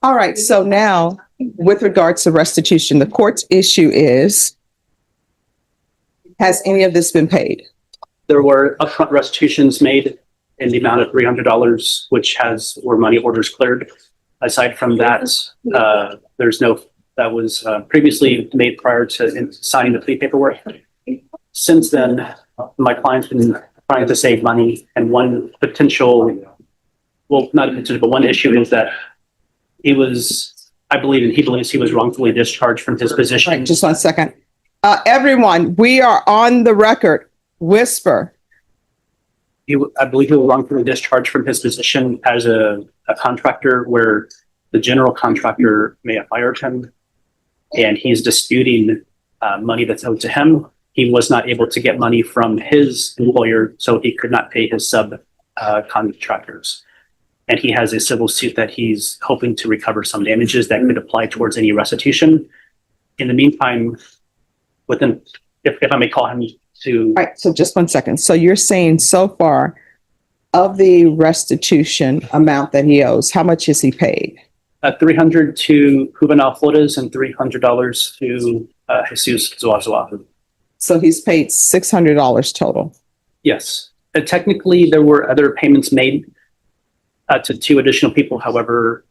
All right, so now with regards to restitution, the court's issue is, has any of this been paid? There were upfront restitutions made in the amount of $300, which were money orders cleared. Aside from that, that was previously made prior to signing the plea paperwork. Since then, my client's been trying to save money, and one issue is that he believes he was wrongfully discharged from his position. Right, just 1 second. Everyone, we are on the record. Whisper. I believe he was wrongfully discharged from his position as a contractor, where the general contractor may have fired him, and he's disputing money that's owed to him. He was not able to get money from his employer, so he could not pay his contractors. And he has a civil suit that he's hoping to recover some damages that could apply towards any restitution. In the meantime, if I may call him to... All right, so just 1 second. So you're saying so far of the restitution amount that he owes, how much is he paid? $300 to Juvenal Flores and $300 to Jesus Zuazua. So he's paid $600 total. Yes. Technically, there were other payments made to 2 additional people. However,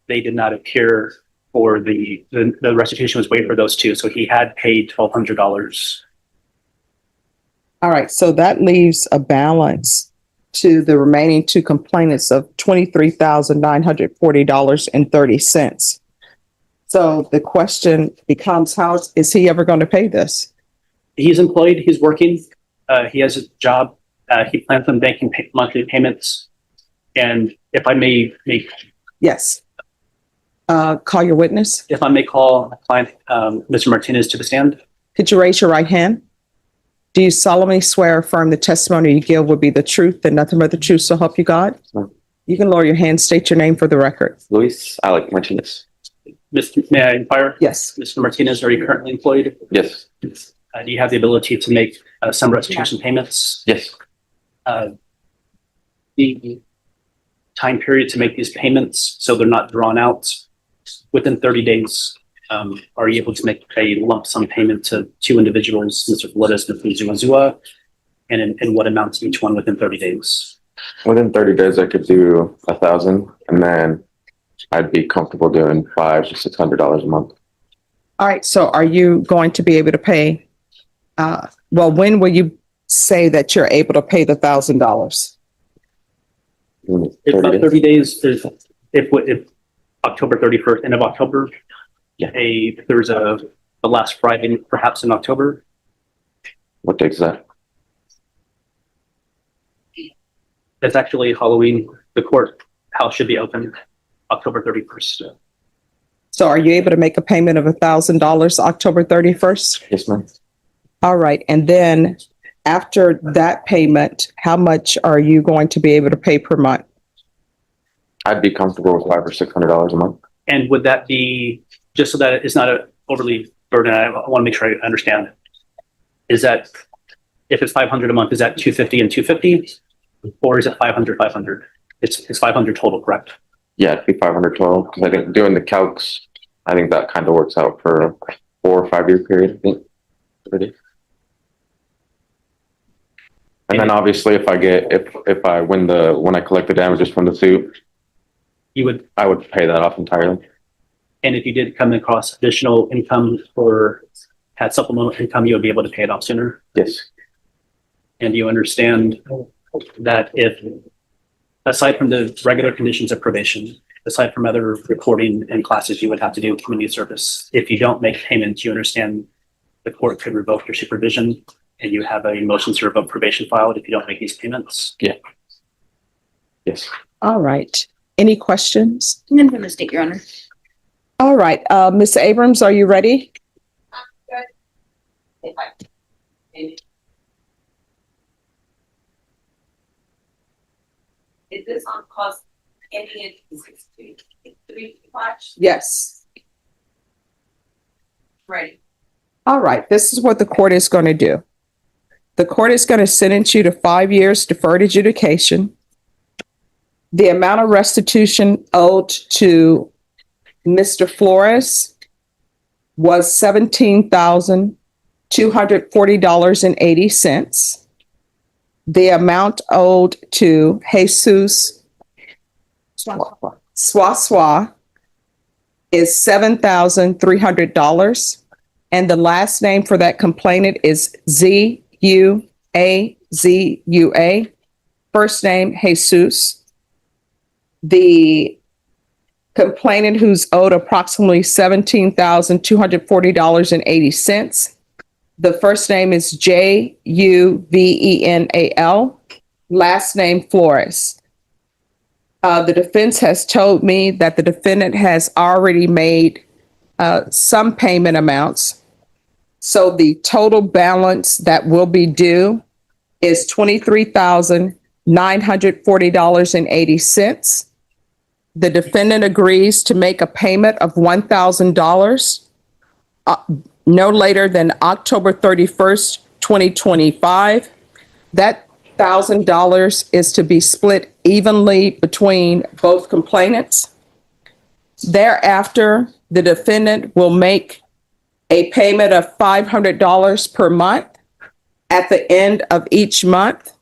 they did not appear for the restitution was waived for those 2. So he had paid $1,200. All right. So that leaves a balance to the remaining 2 complainants of $23,940.30. So the question becomes, how is he ever going to pay this? He's employed. He's working. He has a job. He plans on making monthly payments. And if I may make... Yes. Call your witness. If I may call my client, Mr. Martinez, to the stand. Could you raise your right hand? Do you solemnly swear or affirm the testimony you give will be the truth and nothing but the truth, so help you God? No. You can lower your hand, state your name for the record. Luis Alec Martinez. May I inquire? Yes. Mr. Martinez, are you currently employed? Yes. Do you have the ability to make some restitution payments? Yes. The time period to make these payments, so they're not drawn out, within 30 days, are you able to make a lump sum payment to 2 individuals, Mr. Flores and Mr. Zuazua, and in what amount to each one within 30 days? Within 30 days, I could do 1,000, and then I'd be comfortable doing $500 to $600 a month. All right. So are you going to be able to pay? When will you say that you're able to pay the $1,000? If about 30 days, if October 31st, end of October, yeah. If there's a last Friday, perhaps in October. What date is that? It's actually Halloween. The courthouse should be open October 31st. So are you able to make a payment of $1,000 October 31st? Yes, ma'am. All right. And then after that payment, how much are you going to be able to pay per month? I'd be comfortable with $500 or $600 a month. And would that be, just so that it's not a overly burden, I want to make sure I understand, is that if it's $500 a month, is that $250 and $250, or is it $500? It's $500 total, correct? Yeah, it'd be $500 total. Because I think doing the calcs, I think that kind of works out for a 4 or 5 year period. I think. And then obviously, if I when I collect the damages from the suit, I would pay that off entirely. And if you did come across additional income or had supplemental income, you would be able to pay it off sooner? Yes. And you understand that if, aside from the regular conditions of probation, aside from other reporting and classes you would have to do community service, if you don't make payments, you understand the court could revoke your supervision, and you have a motion to revoke probation filed if you don't make these payments? Yeah. Yes. All right. Any questions? None from the state, Your Honor. All right. Ms. Abrams, are you ready? Is this on cost any watch? Yes. Right. All right. This is what the court is going to do. The court is going to sentence you to 5 years deferred adjudication. The amount of restitution owed to Mr. Flores was $17,240.80. The amount owed to Jesus Swaswa is $7,300. And the last name for that complainant is Zuazua. First name, Jesus. The complainant who's owed approximately $17,240.80. The first name is Juvenal. Last name, Flores. The defense has told me that the defendant has already made some payment amounts. So the total balance that will be due is $23,940.80. The defendant agrees to make a payment of $1,000 no later than October 31st, 2025. That $1,000 is to be split evenly between both complainants. Thereafter, the defendant will make a payment of $500 per month at the end of each month.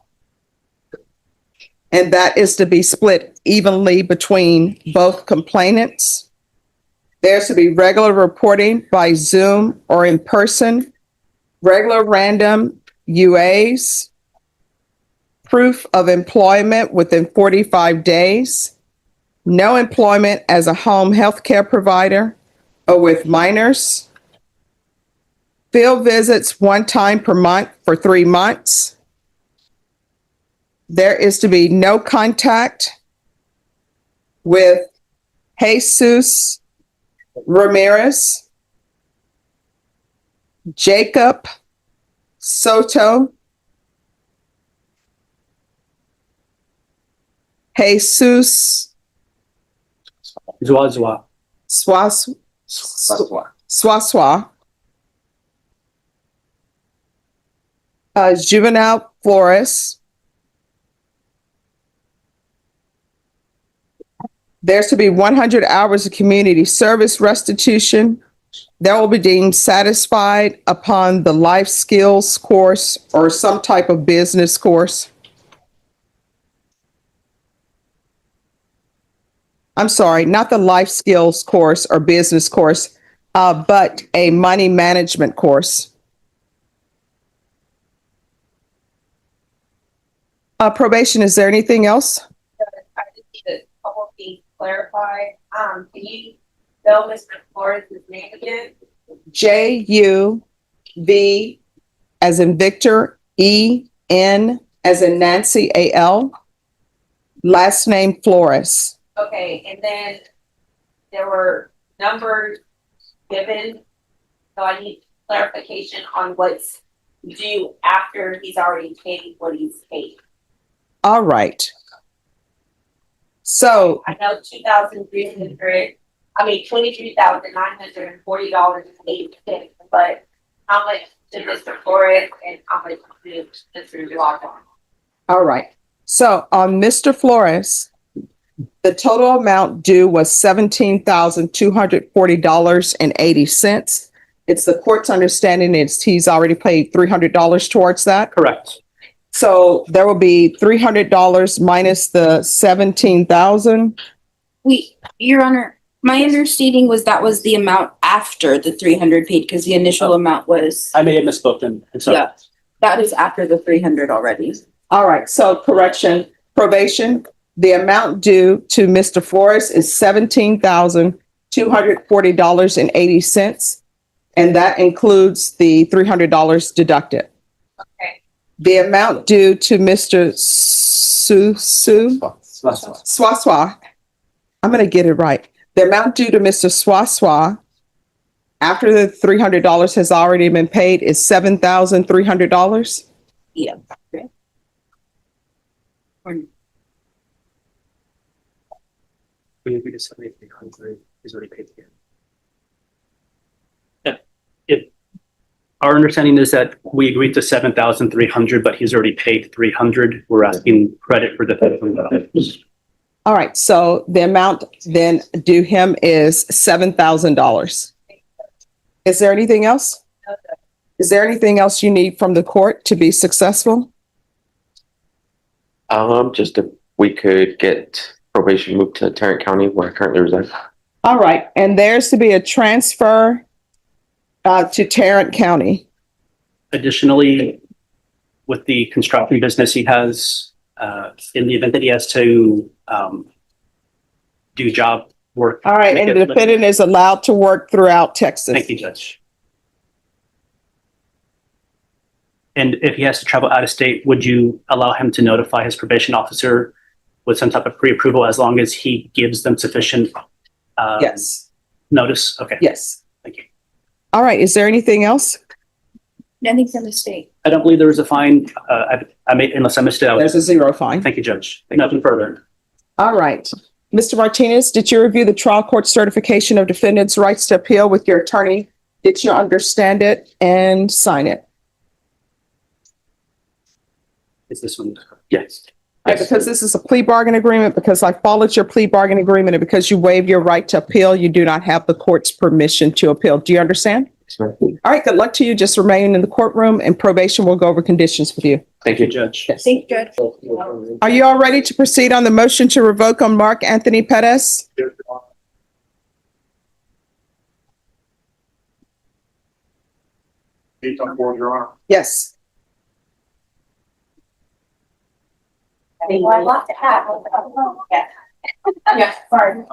And that is to be split evenly between both complainants. There's to be regular reporting by Zoom or in person, regular random UAs, proof of employment within 45 days, no employment as a home health care provider or with minors, field visits one time per month for 3 months. There is to be no contact with Jesus Ramirez, Jacob Soto, Jesus Zuazua. Swaswa, Juvenal Flores. There's to be 100 hours of community service restitution. That will be deemed satisfied upon the life skills course or some type of business course. I'm sorry, not the life skills course or business course, but a money management course. Probation, is there anything else? I just need a couple of things clarified. Can you spell Mr. Flores' name again? Juv as in Victor, EN as in Nancy, AL. Last name Flores. Okay, and then there were numbers given, so I need clarification on what's due after he's already paid what he's paid. All right. So I know $23,940.80, but how much to Mr. Flores and how much to Mr. Duarte? all right. So on Mr. Flores, the total amount due was $17,240.80. It's the court's understanding he's already paid $300 towards that. Correct. So there will be $300 minus the 17,000. Your Honor, my understanding was that was the amount after the 300 paid because the initial amount was, I may have misspoken. I'm sorry. yeah, that is after the 300 already. All right. So correction, probation. The amount due to Mr. Flores is $17,240.80. And that includes the $300 deducted. Okay. The amount due to Mr. Swaswa, I'm going to get it right. The amount due to Mr. Swaswa after the $300 has already been paid is $7,300. Yeah. We agreed to 7,300. He's already paid again. If our understanding is that we agreed to 7,300, but he's already paid 300. We're asking credit for the $300. All right, so the amount then due him is $7,000. Is there anything else? Is there anything else you need from the court to be successful? Just if we could get probation moved to Tarrant County where I currently reside. All right, and there's to be a transfer to Tarrant County. Additionally, with the construction business he has, in the event that he has to do job work. All right, make and it- the defendant is allowed to work throughout Texas. Thank you, Judge. And if he has to travel out of state, would you allow him to notify his probation officer with some type of pre-approval as long as he gives them sufficient Yes, notice? Okay, yes. thank you. All right, is there anything else? Nothing from the state. I don't believe there was a fine. I made, unless I missed it. There's a zero fine. Thank you, Judge. Nothing further. All right. Mr. Martinez, did you review the trial court certification of defendants' rights to appeal with your attorney? Did you understand it and sign it? Is this one? Yes. Right, because this is a plea bargain agreement, because I followed your plea bargain agreement, and because you waived your right to appeal, you do not have the court's permission to appeal. Do you understand? All right, good luck to you. Just remain in the courtroom and probation will go over conditions with you. Thank you, Judge. Yes. Thank you, Judge. Are you all ready to proceed on the motion to revoke on Mark Anthony Pettis? Yes. I lost it. Yeah. Yeah, sorry.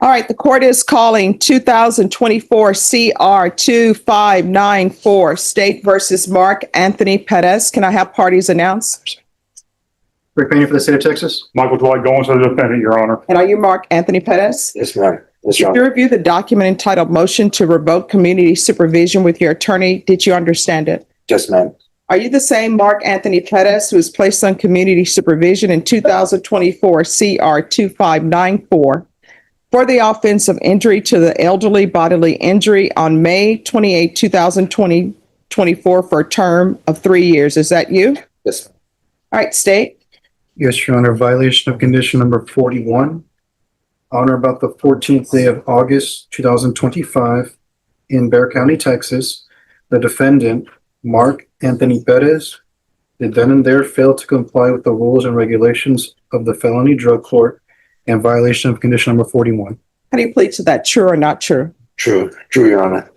All right, the court is calling 2024 CR 2594 State versus Mark Anthony Pettis. Can I have parties announced? Rick Payne for the state of Texas. Michael Dwight Goins as a defendant, Your Honor. And are you Mark Anthony Pettis? Yes, ma'am. Yes, Did you review the document entitled Motion to Revoke Community Supervision with your attorney? Did you understand it? Yes, ma'am. Are you the same Mark Anthony Pettis who was placed on community supervision in 2024 CR 2594 for the offense of injury to the elderly bodily injury on May 28, 2024 for a term of 3 years? Is that you? Yes. All right, state. Yes, Your Honor. Violation of condition number 41. On or about the 14th day of August, 2025 in Bexar County, Texas, the defendant, Mark Anthony Pettis, did then and there fail to comply with the rules and regulations of the felony drug court and violation of condition number 41. How do you plead to that? True or not true? True, Your Honor.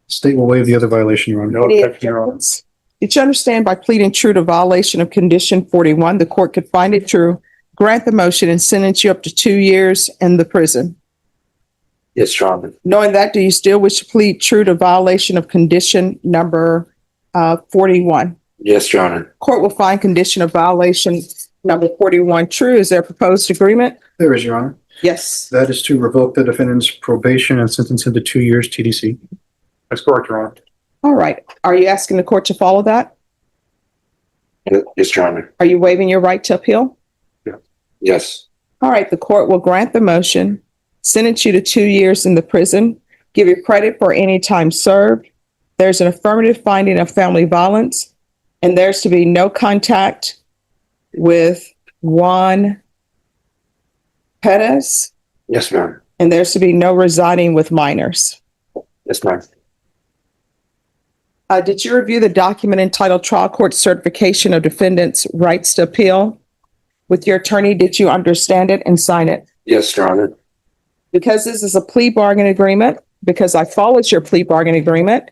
State will waive the other violation, Your Honor. No Any objection, Your Honor. objections? Did you understand by pleading true to violation of condition 41, the court could find it true, grant the motion, and sentence you up to 2 years in the prison? Yes, Your Honor. Knowing that, do you still wish to plead true to violation of condition number 41? Yes, Your Honor. Court will find condition of violation number 41 true. Is there a proposed agreement? There is, Your Honor. Yes. That is to revoke the defendant's probation and sentence him to 2 years TDC. That's correct, Your Honor. All right. Are you asking the court to follow that? Yes, Your Honor. Are you waiving your right to appeal? Yes. All right. The court will grant the motion, sentence you to 2 years in the prison, give you credit for any time served. There's an affirmative finding of family violence, and there's to be no contact with Juan Pettis, Yes, ma'am. and there's to be no residing with minors. Yes, ma'am. Did you review the document entitled Trial Court Certification of Defendants' Rights to Appeal with your attorney? Did you understand it and sign it? Yes, Your Honor. Because this is a plea bargain agreement, because I followed your plea bargain agreement,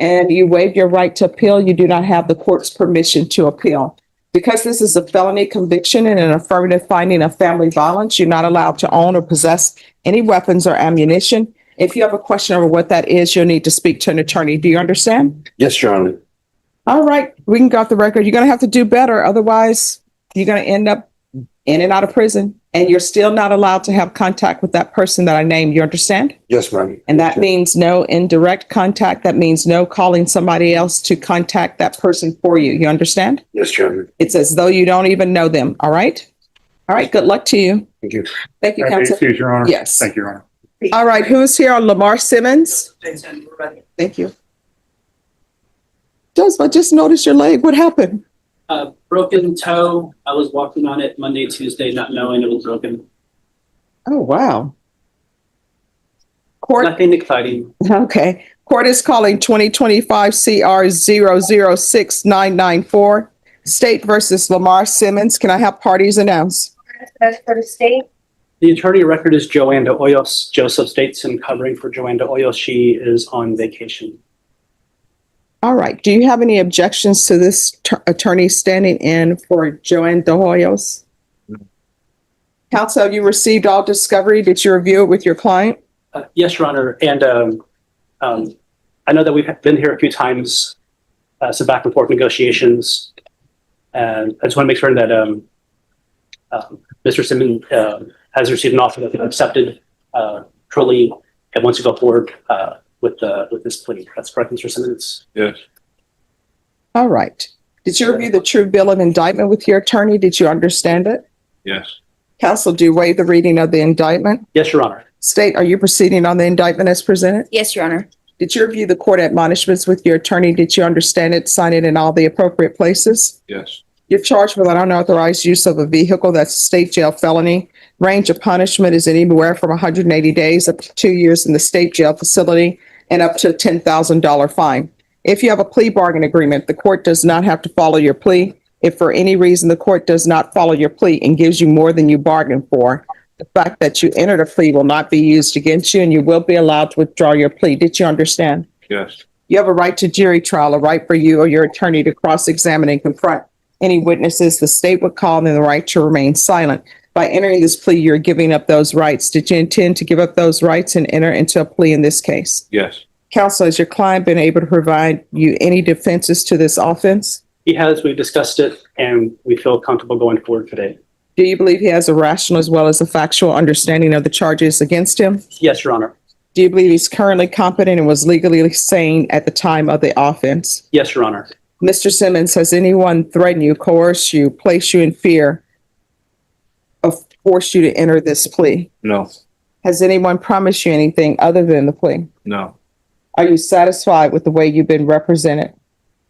and you waived your right to appeal, you do not have the court's permission to appeal. Because this is a felony conviction and an affirmative finding of family violence, you're not allowed to own or possess any weapons or ammunition. If you have a question over what that is, you'll need to speak to an attorney. Do you understand? Yes, Your Honor. All right, we can go off the record. You're going to have to do better. Otherwise, you're going to end up in and out of prison, and you're still not allowed to have contact with that person that I named. You understand? Yes, ma'am. And that means no indirect contact. That means no calling somebody else to contact that person for you. You understand? Yes, Your Honor. It's as though you don't even know them. All right? All right, good luck to you. Thank you. Thank you, Can I counsel. excuse, Your Honor? Yes. Thank you, Your Honor. All right, who's here on Lamar Simmons? Thank you. I just noticed your leg. What happened? Broken toe. I was walking on it Monday, Tuesday, not knowing it was broken. Oh, wow. Court, Nothing exciting. okay. Court is calling 2025 CR 006-994, State versus Lamar Simmons. Can I have parties announced? As for the state, The attorney record is Joanne de Hoyos. Joseph Stateson covering for Joanne de Hoyos. She is on vacation. All right. Do you have any objections to this attorney standing in for Joanne De Hoyos? Counsel, have you received all discovery? Did you review it with your client? Yes, Your Honor. And I know that we've been here a few times, some back and forth negotiations. And I just want to make sure that Mr. Simmons has received an offer that he accepted truly and wants to go forward with this plea. That's correct, Mr. Simmons? Yes. All right. Did you review the true bill of indictment with your attorney? Did you understand it? Yes. Counsel, do you waive the reading of the indictment? Yes, Your Honor. State, are you proceeding on the indictment as presented? Yes, Your Honor. Did you review the court admonishments with your attorney? Did you understand it, sign it in all the appropriate places? Yes. You're charged with an unauthorized use of a vehicle. That's a state jail felony. Range of punishment is anywhere from 180 days up to 2 years in the state jail facility and up to a $10,000 fine. If you have a plea bargain agreement, the court does not have to follow your plea. If for any reason the court does not follow your plea and gives you more than you bargained for, the fact that you entered a plea will not be used against you and you will be allowed to withdraw your plea. Did you understand? Yes. You have a right to jury trial, a right for you or your attorney to cross-examine and confront any witnesses the state would call, and the right to remain silent. By entering this plea, you're giving up those rights. Did you intend to give up those rights and enter into a plea in this case? Yes. Counsel, has your client been able to provide you any defenses to this offense? He has. We've discussed it and we feel comfortable going forward today. Do you believe he has a rational as well as a factual understanding of the charges against him? Yes, Your Honor. Do you believe he's currently competent and was legally sane at the time of the offense? Yes, Your Honor. Mr. Simmons, has anyone threatened you, coerced you, placed you in fear of forced you to enter this plea? No. Has anyone promised you anything other than the plea? No. Are you satisfied with the way you've been represented?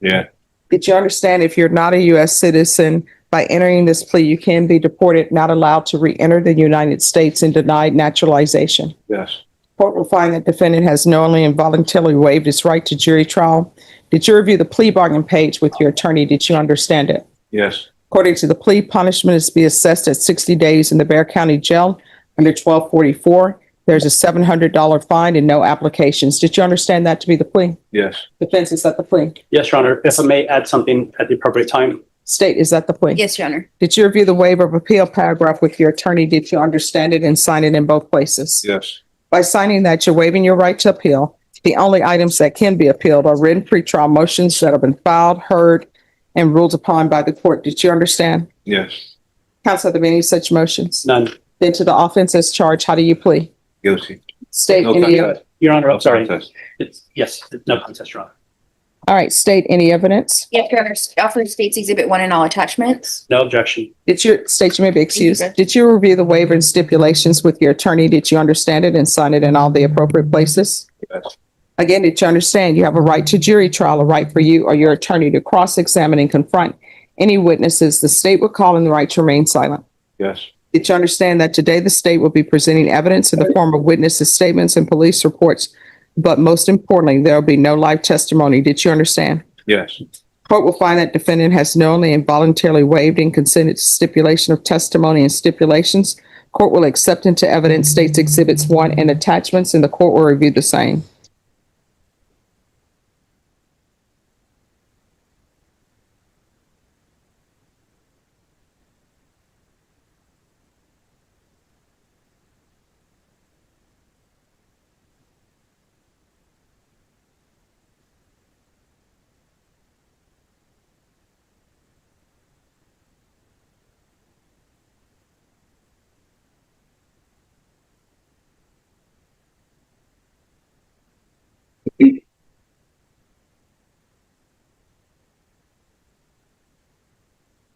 Yeah. Did you understand if you're not a U.S. citizen, by entering this plea, you can be deported, not allowed to re-enter the United States, and denied naturalization? Yes. Court will find that defendant has knowingly and voluntarily waived his right to jury trial. Did you review the plea bargain page with your attorney? Did you understand it? Yes. According to the plea, punishment is to be assessed at 60 days in the Bexar County Jail under 1244. There's a $700 fine and no applications. Did you understand that to be the plea? Yes. Defense, is that the plea? Yes, Your Honor. If I may add something at the appropriate time. State, is that the plea? Yes, Your Honor. Did you review the waiver of appeal paragraph with your attorney? Did you understand it and sign it in both places? Yes. By signing that, you're waiving your right to appeal. The only items that can be appealed are written pretrial motions that have been filed, heard, and ruled upon by the court. Did you understand? Yes. Counsel, are there any such motions? None. Then to the offense as charged, how do you plead? Guilty. State No any, contest. Your Honor, I'm sorry. Contest. Yes, no contest, Your Honor. all right, state any evidence? Yes, Your Honor. Offer States Exhibit 1 and all attachments. No objection. Did you, state, you may be excused. Okay. Did you review the waiver and stipulations with your attorney? Did you understand it and sign it in all the appropriate places? Yes. Again, did you understand you have a right to jury trial, a right for you or your attorney to cross-examine and confront any witnesses the state would call, and the right to remain silent? Yes. Did you understand that today the state will be presenting evidence in the form of witnesses' statements and police reports, but most importantly, there will be no live testimony? Did you understand? Yes. Court will find that defendant has knowingly and voluntarily waived and consented to stipulation of testimony and stipulations. Court will accept into evidence States Exhibits 1 and attachments, and the court will review the same.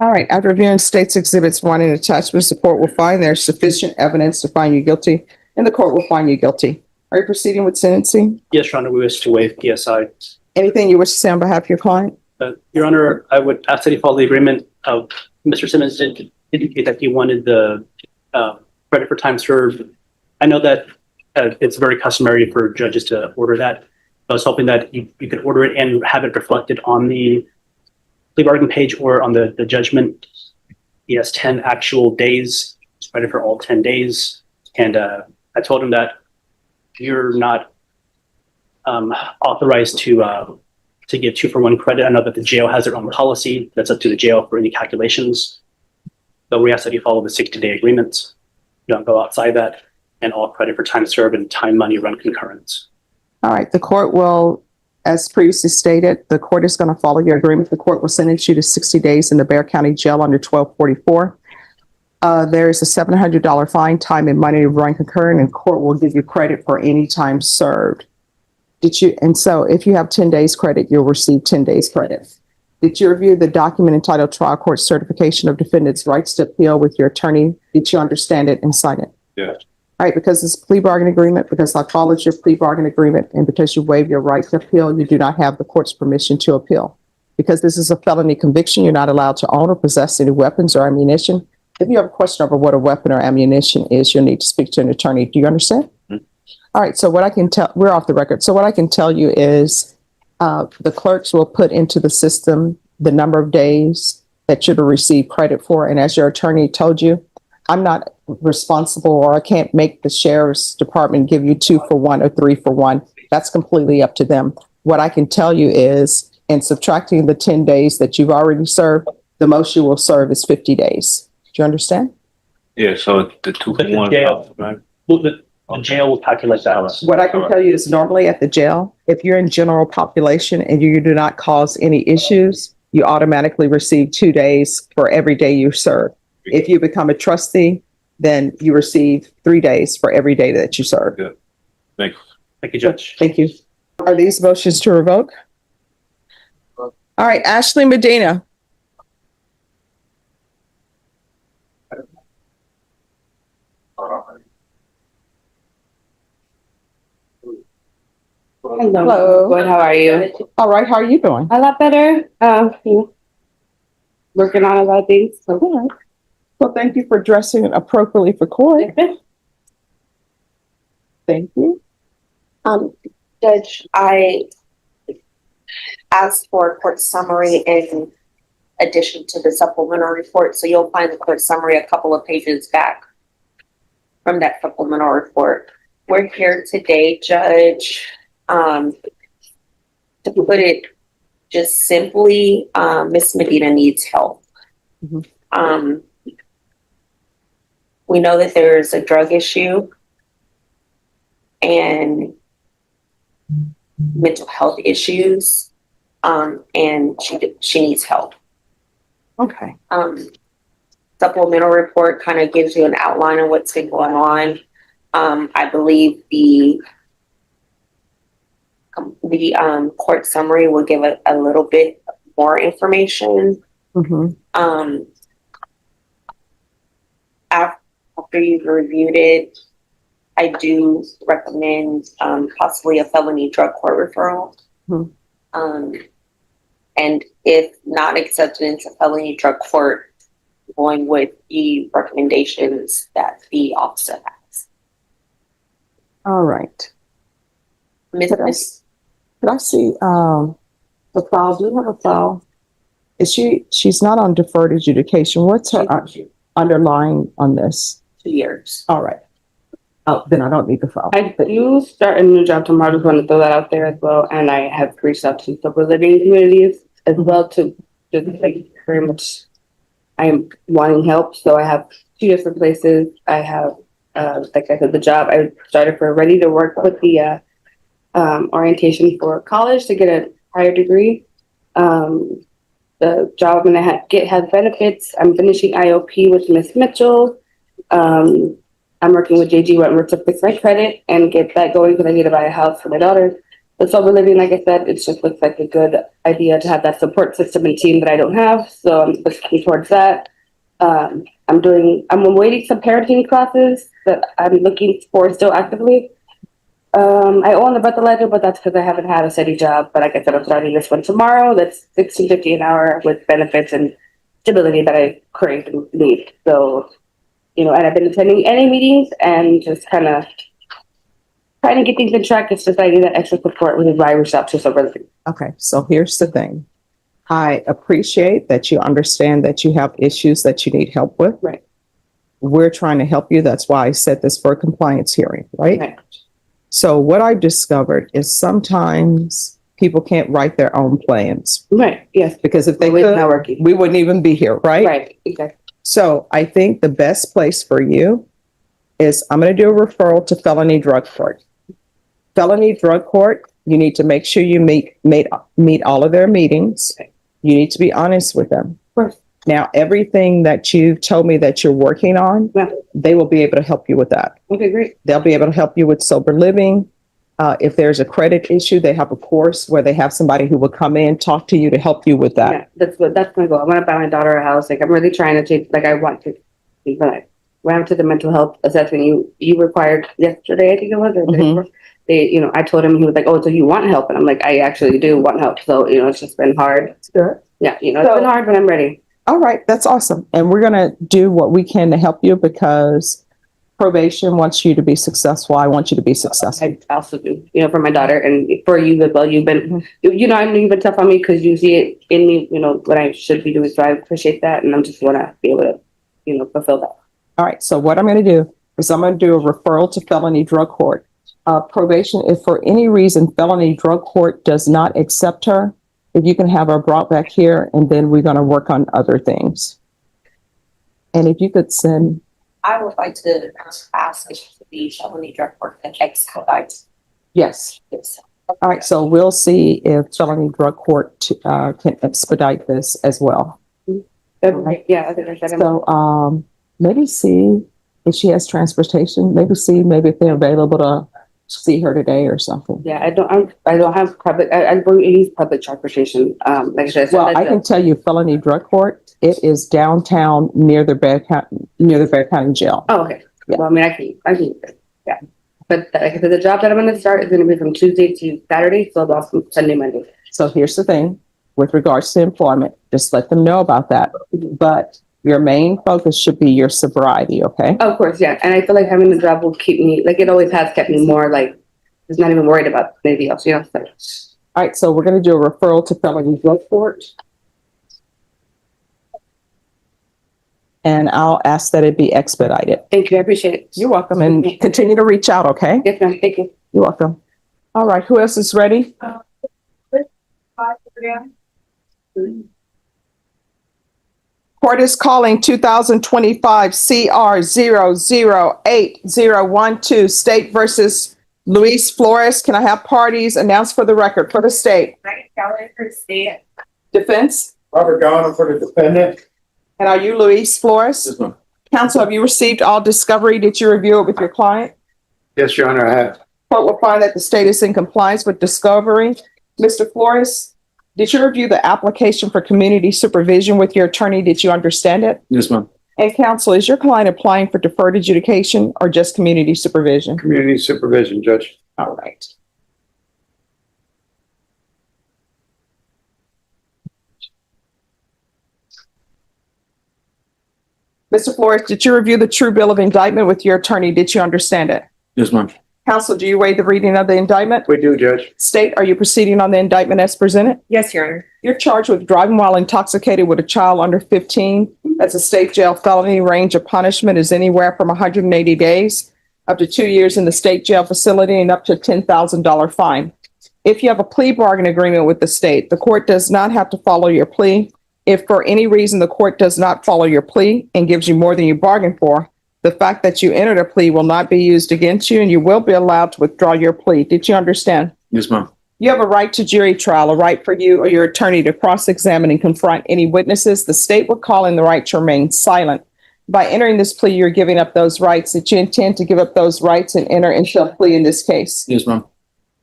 All right, after reviewing States Exhibits 1 and attachments, the court will find there's sufficient evidence to find you guilty, and the court will find you guilty. Are you proceeding with sentencing? Yes, Your Honor, we wish to waive PSI. Anything you wish to say on behalf of your client? Your Honor, I would ask that you follow the agreement. Mr. Simmons did indicate that he wanted the credit for time served. I know that it's very customary for judges to order that. I was hoping that you could order it and have it reflected on the plea bargain page or on the judgment. He has 10 actual days, credit for all 10 days. And I told him that you're not authorized to give 2-for-1 credit. I know that the jail has their own policy. That's up to the jail for any calculations. So we ask that you follow the 60-day agreements. You don't go outside that, and all credit for time served and time money run concurrent. All right, the court will, as previously stated, the court is going to follow your agreement. The court will sentence you to 60 days in the Bexar County Jail under 1244. There is a $700 fine, time and money run concurrent, and court will give you credit for any time served. And so if you have 10 days credit, you'll receive 10 days credit. Did you review the document entitled Trial Court Certification of Defendants' Rights to Appeal with your attorney? Did you understand it and sign it? Yes. All right, because it's a plea bargain agreement, because I followed your plea bargain agreement, and because you waive your right to appeal, you do not have the court's permission to appeal. Because this is a felony conviction, you're not allowed to own or possess any weapons or ammunition. If you have a question over what a weapon or ammunition is, you'll need to speak to an attorney. Do you understand? All right, so what I can tell, we're off the record. So what I can tell you is the clerks will put into the system the number of days that you'll receive credit for. And as your attorney told you, I'm not responsible, or I can't make the sheriff's department give you 2-for-1 or 3-for-1. That's completely up to them. What I can tell you is, in subtracting the 10 days that you've already served, the most you will serve is 50 days. Do you understand? Yeah, so the 2-for-1. jail. Right? Well, the jail will calculate that. What I can tell you is normally at the jail, if you're in general population and you do not cause any issues, you automatically receive 2 days for every day you serve. If you become a trustee, then you receive 3 days for every day that you serve. Yeah. Thanks. Thank you, Judge. Thank you. Are these motions to revoke? All right, Ashley Medina. Hello. Good, how are you? All right, how are you doing? A lot better. Working on a lot of things. So. All right. Well, thank you for dressing appropriately for court. Thank you. Judge, I asked for a court summary in addition to the supplemental report, so you'll find the court summary a couple of pages back from that supplemental report. We're here today, Judge, to put it just simply, Miss Medina needs help. Mhm. We know that there's a drug issue and mental health issues, and she needs help. Okay. Supplemental report kind of gives you an outline of what's been going on. I believe the court summary will give a little bit more information. Mm-hmm. After you've reviewed it, I do recommend possibly a felony drug court referral. Mm-hmm. And if not accepted into felony drug court, going with the recommendations that the officer has. All right. Miss, Could I see the file? Do you have a file? She's not on deferred adjudication. What's her underlying on this? 2 years. All right. Oh, then I don't need the file. I do start a new job tomorrow. I just want to throw that out there as well. And I have reached out to sober living communities as well to just like very much. I am wanting help, so I have 2 different places. I have, like I said, the job. I started for ready to work with the orientation for college to get a higher degree. The job I'm gonna get has benefits. I'm finishing IOP with Miss Mitchell. I'm working with JG Wentworth to fix my credit and get that going because I need to buy a house for my daughter. The sober living, like I said, it just looks like a good idea to have that support system and team that I don't have. So I'm looking towards that. I'm awaiting some parenting classes that I'm looking for still actively. I own the Bethel Ledger, but that's because I haven't had a steady job. But like I said, I'm starting this one tomorrow. That's $16.50 an hour with benefits and stability that I crave and need. So and I've been attending any meetings and just kind of trying to get things in track. It's just I need that extra support, which is why I reached out to sober living. Okay, so here's the thing. I appreciate that you understand that you have issues that you need help with. Right. We're trying to help you. That's why I said this for a compliance hearing, right? Right. So what I've discovered is sometimes people can't write their own plans Right. Yes. because if they It's not could, working. we wouldn't even be here, right? Right. Exactly. So I think the best place for you is I'm going to do a referral to felony drug court. Felony drug court, you need to make sure you meet all of their meetings. You need to be honest with them. Of course. Now, everything that you've told me that you're working on, Yeah. they will be able to help you with that. Okay. Great. They'll be able to help you with sober living. If there's a credit issue, they have a course where they have somebody who will come in, talk to you to help you with that. Yeah. That's my goal. I want to buy my daughter a house. Like I'm really trying to change. Like I want to. But I went to the mental health assessment you required yesterday. I think it was. Or the day Mhm. before. They, I told him, he was like, "Oh, so you want help?" And I'm like, "I actually do want help." So it's just been hard. Good. Yeah. It's So- been hard, but I'm ready. All right, that's awesome. And we're going to do what we can to help you because probation wants you to be successful. I want you to be successful. I also do, for my daughter and for you as well. You've been, I know you've been tough on me because you see it in me, what I should be doing. So I appreciate that. And I'm just want to be able to, fulfill that. All right, so what I'm going to do is I'm going to do a referral to felony drug court. Probation, if for any reason felony drug court does not accept her, if you can have her brought back here, and then we're going to work on other things. And if you could send, I would like to ask if the felony drug court can expedite yes. this. All right, so we'll see if felony drug court can expedite this as well. Right. Yeah, I think I said So maybe see if she has transportation, maybe if they're available to see her today or something. yeah, I don't have public, I use public transportation. Like I said, Well, I can tell you felony drug court, it is downtown near the Bear County Jail. Oh, okay. Yeah. Well, I mean, I can, yeah. But like I said, the job that I'm going to start is going to be from Tuesday to Saturday, so off from Sunday, Monday. So here's the thing, with regards to employment, just let them know about that. But your main focus should be your sobriety, okay? Of course, yeah. And I feel like having the job will keep me, like it always has kept me more like, just not even worried about anything else, So. All right, so we're going to do a referral to felony drug court. And I'll ask that it be expedited. Thank you, I appreciate it. You're welcome, and continue to reach out, okay? Yes, ma'am, thank you. You're welcome. All right, who else is ready? Court is calling 2025 CR 008-012, State versus Luis Flores. Can I have parties announced for the record for the state? Defense? Robert Gano for the defendant. And are you Luis Flores? Counsel, have you received all discovery? Did you review it with your client? Yes, Your Honor, I have. Court will find that the state is in compliance with discovery. Mr. Flores, did you review the application for community supervision with your attorney? Did you understand it? Yes, ma'am. And counsel, is your client applying for deferred adjudication or just community supervision? Community supervision, Judge. All right. Mr. Flores, did you review the true bill of indictment with your attorney? Did you understand it? Yes, ma'am. Counsel, do you waive the reading of the indictment? We do, Judge. State, are you proceeding on the indictment as presented? Yes, Your Honor. You're charged with driving while intoxicated with a child under 15. That's a state jail felony. Range of punishment is anywhere from 180 days up to 2 years in the state jail facility and up to a $10,000 fine. If you have a plea bargain agreement with the state, the court does not have to follow your plea. If for any reason the court does not follow your plea and gives you more than you bargained for, the fact that you entered a plea will not be used against you and you will be allowed to withdraw your plea. Did you understand? Yes, ma'am. You have a right to jury trial, a right for you or your attorney to cross-examine and confront any witnesses. The state will call in the right to remain silent. By entering this plea, you're giving up those rights. That you intend to give up those rights and enter into a plea in this case. Yes, ma'am.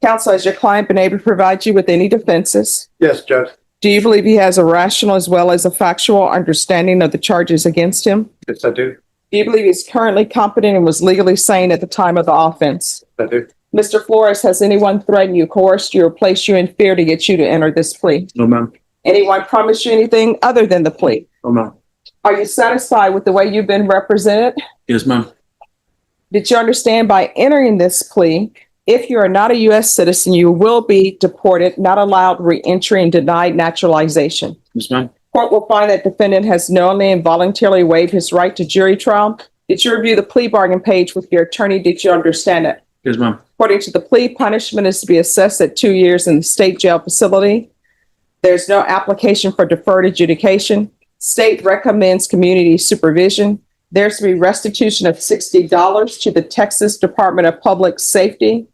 Counsel, has your client been able to provide you with any defenses? Yes, Judge. Do you believe he has a rational as well as a factual understanding of the charges against him? Yes, I do. Do you believe he's currently competent and was legally sane at the time of the offense? I do. Mr. Flores, has anyone threatened you, coerced you, or placed you in fear to get you to enter this plea? No, ma'am. Anyone promised you anything other than the plea? No, ma'am. Are you satisfied with the way you've been represented? Yes, ma'am. Did you understand by entering this plea, if you are not a U.S. citizen, you will be deported, not allowed re-entry, and denied naturalization? Yes, ma'am. Court will find that defendant has knowingly and voluntarily waived his right to jury trial. Did you review the plea bargain page with your attorney? Did you understand it? Yes, ma'am. According to the plea, punishment is to be assessed at 2 years in the state jail facility. There's no application for deferred adjudication. State recommends community supervision. There's to be restitution of $60 to the Texas Department of Public Safety.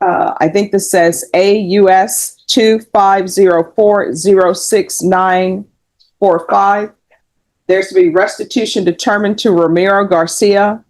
I think this says AUS 2504-06945. There's to be restitution determined to Ramiro Garcia,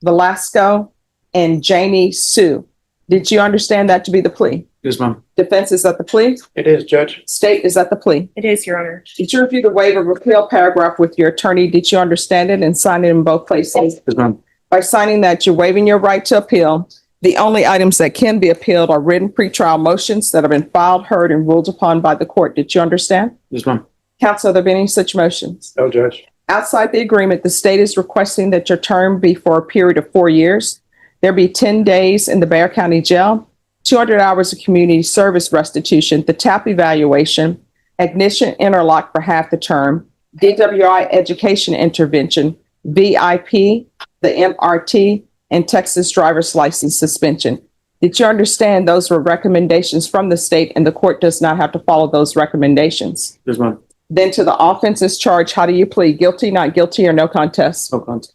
Velasco, and Janie Sue. Did you understand that to be the plea? Yes, ma'am. Defense is at the plea. It is, Judge. State is at the plea. It is, Your Honor. Did you review the waiver of appeal paragraph with your attorney? Did you understand it and sign it in both places? Yes, ma'am. By signing that, you're waiving your right to appeal. The only items that can be appealed are written pretrial motions that have been filed, heard, and ruled upon by the court. Did you understand? Yes, ma'am. Counsel, have there been any such motions? No, Judge. Outside the agreement, the state is requesting that your term be for a period of 4 years. There be 10 days in the Bexar County Jail, 200 hours of community service restitution, the TAP evaluation, ignition interlock for half the term, DWI education intervention, VIP, the MRT, and Texas driver's license suspension. Did you understand those were recommendations from the state and the court does not have to follow those recommendations? Yes, ma'am. Then to the offenses charged, how do you plead? Guilty, not guilty, or no contest? No contest.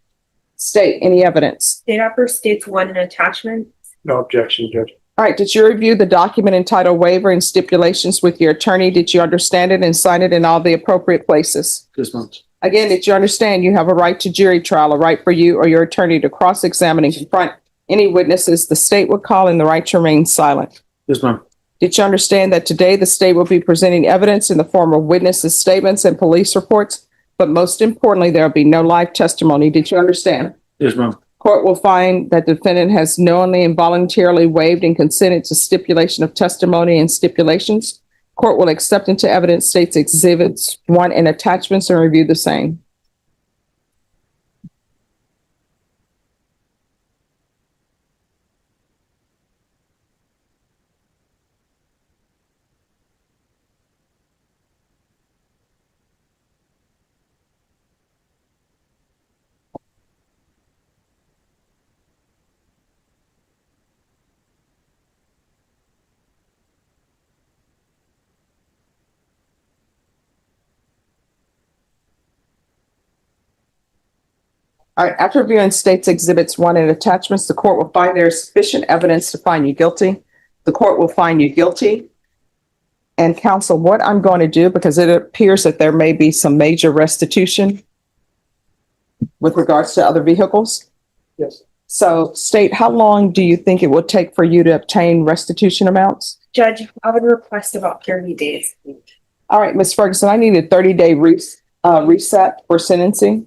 State, any evidence? State Upper states one attachment. No objection, Judge. All right, did you review the document entitled waiver and stipulations with your attorney? Did you understand it and sign it in all the appropriate places? Yes, ma'am. Again, did you understand you have a right to jury trial, a right for you or your attorney to cross-examine and confront any witnesses the state would call and the right to remain silent? Yes, ma'am. Did you understand that today the state will be presenting evidence in the form of witnesses' statements and police reports, but most importantly, there will be no live testimony? Did you understand? Yes, ma'am. Court will find that the defendant has knowingly and voluntarily waived and consented to stipulation of testimony and stipulations. Court will accept into evidence states exhibits 1 and attachments and review the same. All right, after reviewing states exhibits 1 and attachments, the court will find there is sufficient evidence to find you guilty. The court will find you guilty. And counsel, what I'm going to do, because it appears that there may be some major restitution with regards to other vehicles. Yes. So state, how long do you think it would take for you to obtain restitution amounts? Judge, I would request about 30 days. All right, Ms. Ferguson, I need a 30-day reset for sentencing.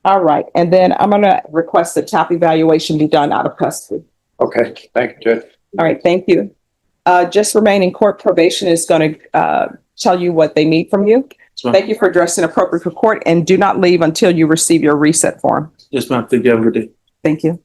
All right, and then I'm going to request that TAP evaluation be done out of custody. Okay, thank you, Judge. All right, thank you. Just remain in court. Probation is going to tell you what they need from you. Yes, ma'am. Thank you for addressing appropriate for court and do not leave until you receive your reset form. Yes, ma'am. Thank you. Have a good day. Thank you.